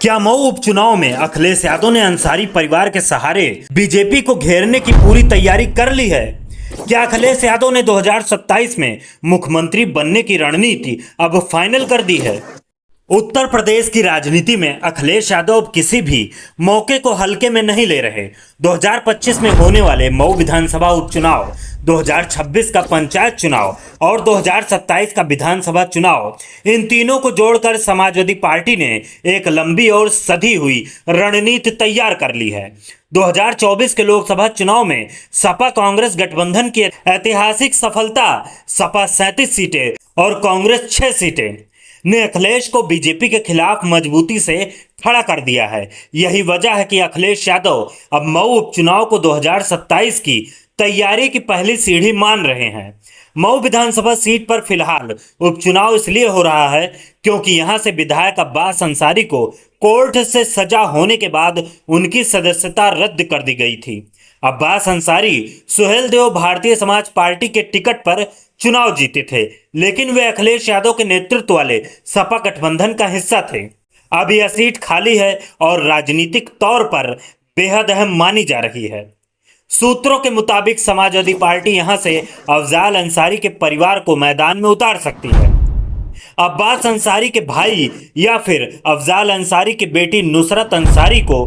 क्या मऊ उपचुनाव में अखिलेश यादव ने अंसारी परिवार के सहारे बीजेपी को घेरने की पूरी तैयारी कर ली है? क्या अखिलेश यादव ने 2027 में मुख्यमंत्री बनने की रणनीति अब फाइनल कर दी है? उत्तर प्रदेश की राजनीति में अखिलेश यादव अब किसी भी मौके को हल्के में नहीं ले रहे। 2025 में होने वाले मऊ विधानसभा उपचुनाव, 2026 का पंचायत चुनाव और 2027 का विधानसभा चुनाव, इन तीनों को जोड़कर समाजवादी पार्टी ने एक लंबी और सधी हुई रणनीति तैयार कर ली है। 2024 के लोकसभा चुनाव में सपा कांग्रेस गठबंधन की ऐतिहासिक सफलता, सपा 37 सीटें और कांग्रेस 6 सीटें ने अखिलेश को बीजेपी के खिलाफ मजबूती से खड़ा कर दिया है। यही वजह है कि अखिलेश यादव अब मऊ उपचुनाव को 2027 की तैयारी की पहली सीढ़ी मान रहे हैं। मऊ विधानसभा सीट पर फिलहाल उपचुनाव इसलिए हो रहा है क्योंकि यहां से विधायक अब्बास अंसारी को कोर्ट से सजा होने के बाद उनकी सदस्यता रद्द कर दी गई थी। अब्बास अंसारी सुहेलदेव भारतीय समाज पार्टी के टिकट पर चुनाव जीते थे, लेकिन वे अखिलेश यादव के नेतृत्व वाले सपा गठबंधन का हिस्सा थे। अब यह सीट खाली है और राजनीतिक तौर पर बेहद अहम मानी जा रही है। सूत्रों के मुताबिक समाजवादी पार्टी यहां से अफजाल अंसारी के परिवार को मैदान में उतार सकती है। अब्बास अंसारी के भाई या फिर अफजाल अंसारी की बेटी नुसरत अंसारी को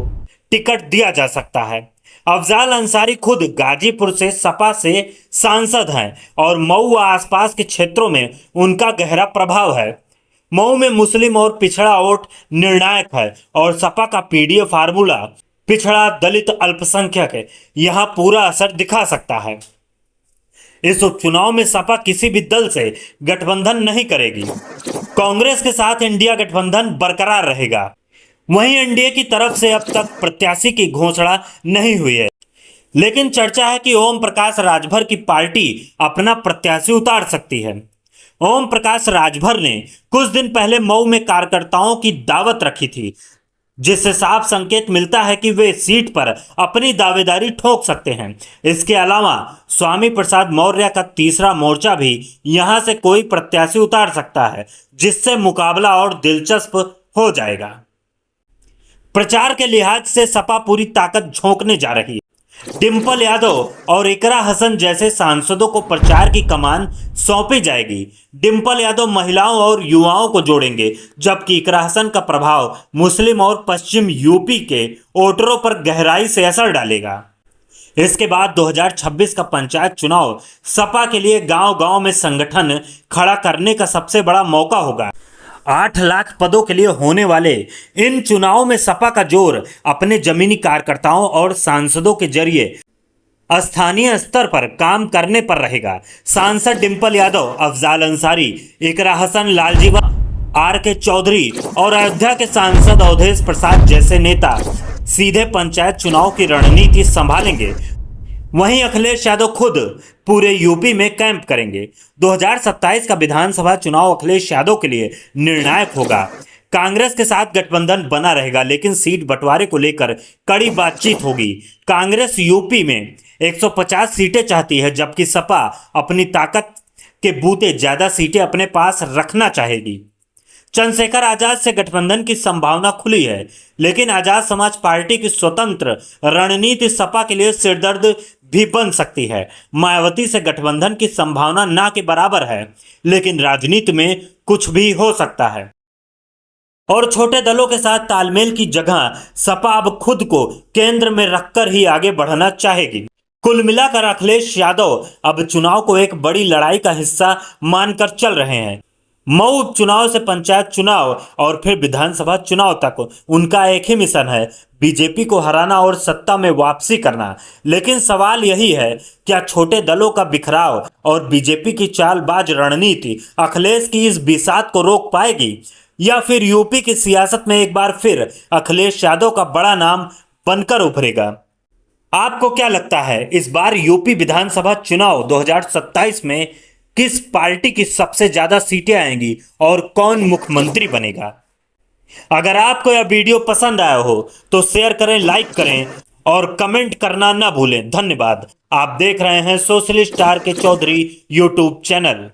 टिकट दिया जा सकता है। अफजाल अंसारी खुद गाजीपुर से सपा से सांसद हैं और मऊ व आसपास के क्षेत्रों में उनका गहरा प्रभाव है। मऊ में मुस्लिम और पिछड़ा वोट निर्णायक है और सपा का पीडीए फार्मूला पिछड़ा, दलित, अल्पसंख्यक है, यहां पूरा असर दिखा सकता है। इस उपचुनाव में सपा किसी भी दल से गठबंधन नहीं करेगी। कांग्रेस के साथ इंडिया गठबंधन बरकरार रहेगा। वहीं एनडीए की तरफ से अब तक प्रत्याशी की घोषणा नहीं हुई है, लेकिन चर्चा है कि ओम प्रकाश राजभर की पार्टी अपना प्रत्याशी उतार सकती है। ओम प्रकाश राजभर ने कुछ दिन पहले मऊ में कार्यकर्ताओं की दावत रखी थी, जिससे साफ संकेत मिलता है कि वे सीट पर अपनी दावेदारी ठोक सकते हैं। इसके अलावा स्वामी प्रसाद मौर्य का तीसरा मोर्चा भी यहां से कोई प्रत्याशी उतार सकता है, जिससे मुकाबला और दिलचस्प हो जाएगा। प्रचार के लिहाज से सपा पूरी ताकत झोंकने जा रही है। डिंपल यादव और इकरा हसन जैसे सांसदों को प्रचार की कमान सौंपी जाएगी। डिंपल यादव महिलाओं और युवाओं को जोड़ेंगे, जबकि इकरा हसन का प्रभाव मुस्लिम और पश्चिम यूपी के वोटरों पर गहराई से असर डालेगा। इसके बाद 2026 का पंचायत चुनाव सपा के लिए गांव-गांव में संगठन खड़ा करने का सबसे बड़ा मौका होगा। 8 लाख पदों के लिए होने वाले इन चुनावों में सपा का जोर अपने जमीनी कार्यकर्ताओं और सांसदों के जरिए स्थानीय स्तर पर काम करने पर रहेगा। सांसद डिंपल यादव, अफजाल अंसारी, इकरा हसन, लालजीवा, आर.के. चौधरी और अयोध्या के सांसद अवधेश प्रसाद जैसे नेता सीधे पंचायत चुनाव की रणनीति संभालेंगे। वहीं अखिलेश यादव खुद पूरे यूपी में कैंप करेंगे। 2027 का विधानसभा चुनाव अखिलेश यादव के लिए निर्णायक होगा। कांग्रेस के साथ गठबंधन बना रहेगा, लेकिन सीट बंटवारे को लेकर कड़ी बातचीत होगी। कांग्रेस यूपी में 150 सीटें चाहती है, जबकि सपा अपनी ताकत के बूते ज्यादा सीटें अपने पास रखना चाहेगी। चंद्रशेखर आजाद से गठबंधन की संभावना खुली है, लेकिन आजाद समाज पार्टी की स्वतंत्र रणनीति सपा के लिए सिरदर्द भी बन सकती है। मायावती से गठबंधन की संभावना ना के बराबर है, लेकिन राजनीति में कुछ भी हो सकता है और छोटे दलों के साथ तालमेल की जगह सपा अब खुद को केंद्र में रखकर ही आगे बढ़ना चाहेगी। कुल मिलाकर अखिलेश यादव अब चुनाव को एक बड़ी लड़ाई का हिस्सा मानकर चल रहे हैं। मऊ उपचुनाव से पंचायत चुनाव और फिर विधानसभा चुनाव तक उनका एक ही मिशन है, बीजेपी को हराना और सत्ता में वापसी करना। लेकिन सवाल यही है, क्या छोटे दलों का बिखराव और बीजेपी की चालबाज रणनीति अखिलेश की इस बिसात को रोक पाएगी, या फिर यूपी की सियासत में एक बार फिर अखिलेश यादव का बड़ा नाम बनकर उभरेगा? आपको क्या लगता है, इस बार यूपी विधानसभा चुनाव 2027 में किस पार्टी की सबसे ज्यादा सीटें आएंगी और कौन मुख्यमंत्री बनेगा? अगर आपको यह वीडियो पसंद आया हो तो शेयर करें, लाइक करें और कमेंट करना ना भूलें। धन्यवाद। आप देख रहे हैं socialist R K. Chaudhary YouTube channel.